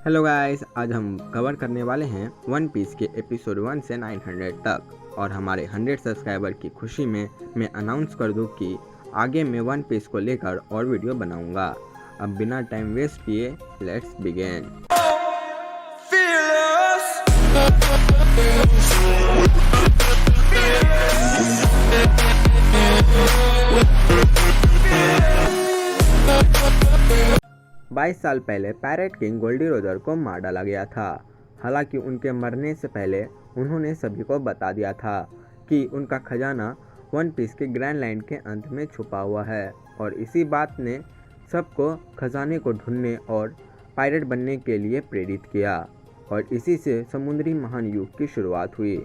Hello guys, आज हम cover करने वाले हैं वन पीस के एपिसोड 1 से 900 तक। और हमारे 100 सब्सक्राइबर की खुशी में मैं अनाउंस कर दूं कि आगे मैं वन पीस को लेकर और वीडियो बनाऊंगा। अब बिना टाइम वेस्ट किए लेट्स बिगिन। बाईस साल पहले पैरेट किंग गोल्डी रोजर को मार डाला गया था। हालांकि उनके मरने से पहले उन्होंने सभी को बता दिया था कि उनका खजाना वन पीस के ग्रैंड लाइन के अंत में छुपा हुआ है, और इसी बात ने सबको खजाने को ढूंढने और पायरेट बनने के लिए प्रेरित किया, और इसी से समुद्री महान युग की शुरुआत हुई।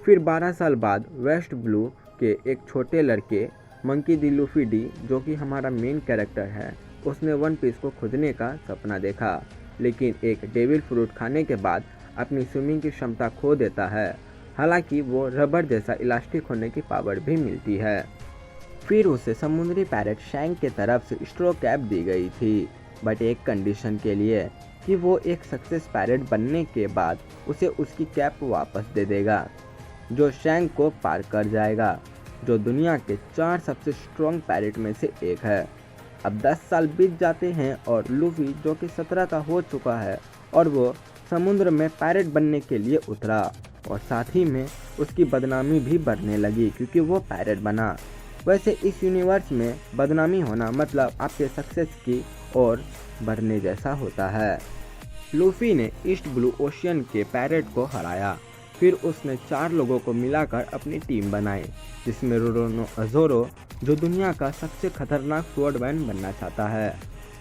फिर 12 साल बाद वेस्ट ब्लू के एक छोटे लड़के मंकी डी लूफी डी, जो कि हमारा मेन कैरेक्टर है, उसने वन पीस को खोजने का सपना देखा, लेकिन एक डेविल फ्रूट खाने के बाद अपनी स्विमिंग की क्षमता खो देता है। हालांकि वो रबर जैसा इलास्टिक होने की पावर भी मिलती है। फिर उसे समुद्री पैरेट शैंक के तरफ से स्ट्रो कैप दी गई थी, बट एक कंडीशन के लिए कि वो एक सक्सेस पैरेट बनने के बाद उसे उसकी कैप वापस दे देगा, जो शैंक को पार कर जाएगा, जो दुनिया के 4 सबसे स्ट्रॉन्ग पैरेट में से एक है। अब 10 साल बीत जाते हैं और लूफी, जो कि 17 का हो चुका है, और वो समुद्र में पैरेट बनने के लिए उतरा, और साथ ही में उसकी बदनामी भी बढ़ने लगी क्योंकि वो पैरेट बना। वैसे इस यूनिवर्स में बदनामी होना मतलब आपके सक्सेस की ओर बढ़ने जैसा होता है। लूफी ने ईस्ट ब्लू ओशियन के पैरेट को हराया। फिर उसने 4 लोगों को मिलाकर अपनी टीम बनाई, जिसमें रोरोनो अजोरो, जो दुनिया का सबसे खतरनाक स्वॉर्डमैन बनना चाहता है,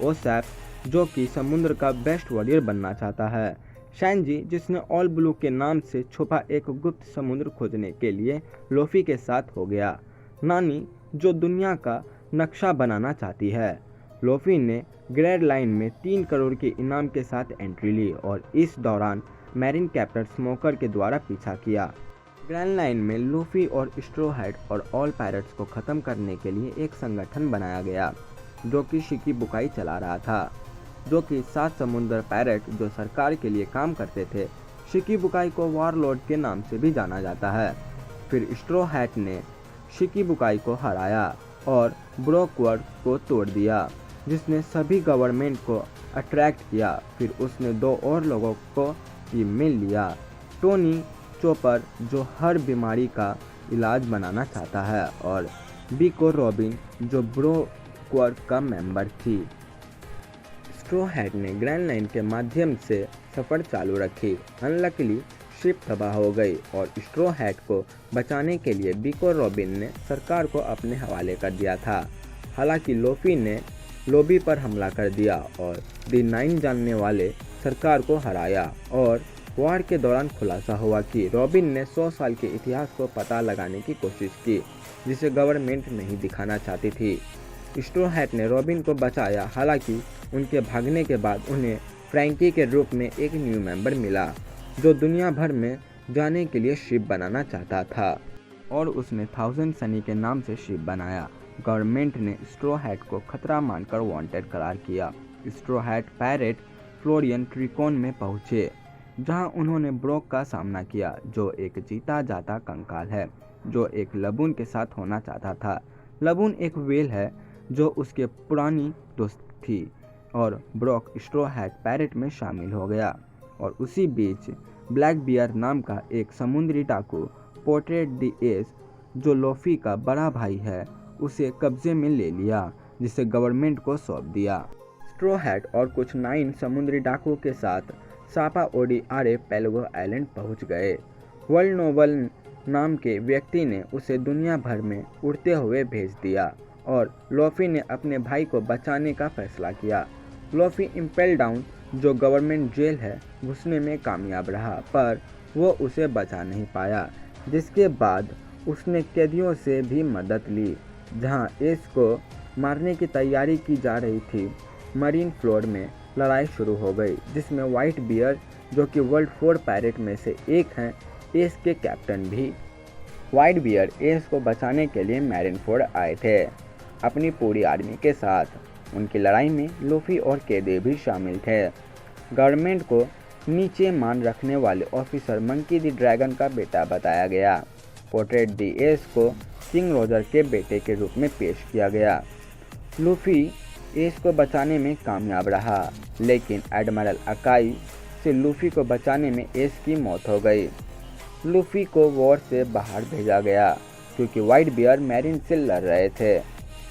ओसैप, जो कि समुद्र का बेस्ट वॉरियर बनना चाहता है, शैनजी, जिसने ऑल ब्लू के नाम से छुपा एक गुप्त समुद्र खोजने के लिए लूफी के साथ हो गया, नानी, जो दुनिया का नक्शा बनाना चाहती है। लूफी ने ग्रैंड लाइन में 3 करोड़ के इनाम के साथ एंट्री ली, और इस दौरान मैरिन कैप्टन स्मोकर के द्वारा पीछा किया। ग्रैंड लाइन में लूफी और स्ट्रो हैट और ऑल पायरेट्स को ख़त्म करने के लिए एक संगठन बनाया गया, जो कि शिकीबुकाई चला रहा था, जो कि 7 समुद्र पैरेट जो सरकार के लिए काम करते थे। शिकीबुकाई को वॉरलॉर्ड के नाम से भी जाना जाता है। फिर स्ट्रो हैट ने शिकीबुकाई को हराया और ब्रोकवर्ड को तोड़ दिया, जिसने सभी गवर्नमेंट को अट्रैक्ट किया। फिर उसने 2 और लोगों को टीम में लिया, टोनी चोपर, जो हर बीमारी का इलाज बनाना चाहता है, और बिको रॉबिन, जो ब्रोकवर्ड का मेंबर थी। स्ट्रो हैट ने ग्रैंड लाइन के माध्यम से सफ़र चालू रखी। अनलकीली शिप तबाह हो गई, और स्ट्रो हैट को बचाने के लिए बिको रॉबिन ने सरकार को अपने हवाले कर दिया था। हालांकि लूफी ने लोबी पर हमला कर दिया और D9 जानने वाले सरकार को हराया, और वार के दौरान खुलासा हुआ कि रॉबिन ने 100 साल के इतिहास को पता लगाने की कोशिश की, जिसे गवर्नमेंट नहीं दिखाना चाहती थी। स्ट्रो हैट ने रॉबिन को बचाया। हालांकि उनके भागने के बाद उन्हें फ्रैंकी के रूप में एक न्यू मेंबर मिला, जो दुनिया भर में जाने के लिए शिप बनाना चाहता था, और उसने 1000 सनी के नाम से शिप बनाया। गवर्नमेंट ने स्ट्रो हैट को खतरा मानकर वांटेड करार किया। स्ट्रो हैट पैरेट फ्लोरियन ट्रिकोन में पहुंचे, जहां उन्होंने ब्रोक का सामना किया, जो एक जीता जाता कंकाल है, जो एक लबून के साथ होना चाहता था। लबून एक वेल है जो उसके पुरानी दोस्त थी, और ब्रोक स्ट्रो हैट पैरेट में शामिल हो गया। और उसी बीच ब्लैक बियर नाम का एक समुद्री डाकू पोर्ट्रेट डी एस, जो लूफी का बड़ा भाई है, उसे कब्जे में ले लिया, जिसे गवर्नमेंट को सौंप दिया। स्ट्रो हैट और कुछ 9 समुद्री डाकुओं के साथ सापा ओडीआरए पेलगो आइलैंड पहुंच गए। वर्ल्ड नोबल नाम के व्यक्ति ने उसे दुनिया भर में उड़ते हुए भेज दिया, और लूफी ने अपने भाई को बचाने का फैसला किया। लूफी इम्पेल डाउन, जो गवर्नमेंट जेल है, घुसने में कामयाब रहा, पर वो उसे बचा नहीं पाया, जिसके बाद उसने कैदियों से भी मदद ली। जहां एस को मारने की तैयारी की जा रही थी, मरीन फ्लोर में लड़ाई शुरू हो गई, जिसमें वाइट बियर, जो कि वर्ल्ड 4 पैरेट में से एक हैं, एस के कैप्टन भी। वाइट बियर एस को बचाने के लिए मैरिन फोर्ड आए थे अपनी पूरी आर्मी के साथ। उनकी लड़ाई में लूफी और कैदे भी शामिल थे। गवर्नमेंट को नीचे मान रखने वाले ऑफिसर मंकी द ड्रैगन का बेटा बताया गया। पोर्ट्रेट द एस को किंग रोजर के बेटे के रूप में पेश किया गया। लूफी एस को बचाने में कामयाब रहा, लेकिन एडमिरल अकाई से लूफी को बचाने में एस की मौत हो गई। लूफी को वॉर से बाहर भेजा गया क्योंकि व्हाइट बियर मैरिन से लड़ रहे थे।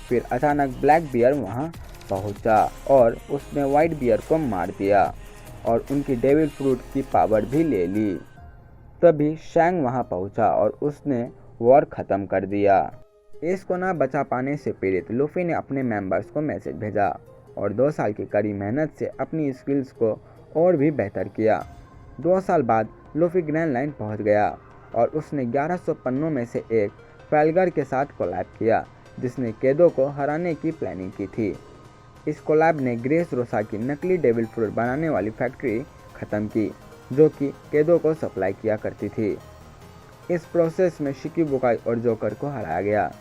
फिर अचानक ब्लैक बियर वहां पहुंचा और उसने व्हाइट बियर को मार दिया और उनकी डेविल फ्रूट की पावर भी ले ली। तभी शैंग वहां पहुंचा और उसने वॉर ख़त्म कर दिया। एस को ना बचा पाने से पीड़ित लूफी ने अपने मेंबर्स को मैसेज भेजा और 2 साल की कड़ी मेहनत से अपनी स्किल्स को और भी बेहतर किया। 2 साल बाद लूफी ग्रैंड लाइन पहुंच गया और उसने 1100 पन्नों में से एक ट्राफल्गर के साथ कोलैब किया, जिसने केदो को हराने की प्लानिंग की थी। इस कोलैब ने ग्रेस रोसा की नकली डेविल फ्रूट बनाने वाली फैक्ट्री ख़त्म की, जो कि केदो को सप्लाई किया करती थी। इस प्रोसेस में शिकिबुकाई और जोकर को हराया गया।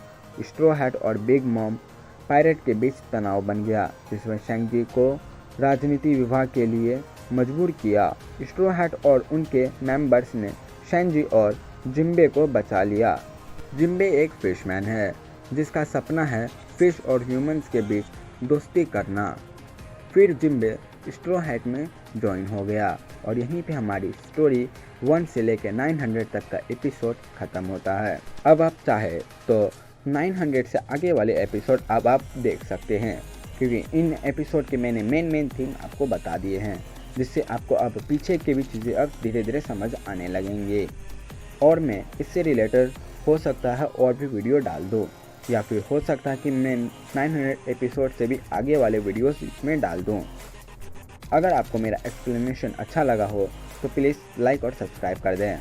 स्ट्रॉ हैट और बिग मॉम पायरेट के बीच तनाव बन गया, जिसमें शैंजी को राजनीति विभाग के लिए मजबूर किया। स्ट्रॉ हैट और उनके मेंबर्स ने शैंजी और जिम्बे को बचा लिया। जिम्बे एक फिशमैन है जिसका सपना है फिश और ह्यूमंस के बीच दोस्ती करना। फिर जिम्बे स्ट्रॉ हैट में ज्वाइन हो गया और यहीं पे हमारी स्टोरी 1 से लेकर 900 तक का एपिसोड ख़त्म होता है। अब आप चाहे तो 900 से आगे वाले एपिसोड अब आप देख सकते हैं, क्योंकि इन एपिसोड के मैंने मेन थीम आपको बता दिए हैं, जिससे आपको अब पीछे के भी चीज़ें अब धीरे धीरे समझ आने लगेंगे। और मैं इससे रिलेटेड हो सकता है और भी वीडियो डाल दूँ, या फिर हो सकता है कि मैं 900 एपिसोड से भी आगे वाले वीडियोस इसमें डाल दूँ। अगर आपको मेरा एक्सप्लेनेशन अच्छा लगा हो तो प्लीज़ लाइक और सब्सक्राइब कर दें।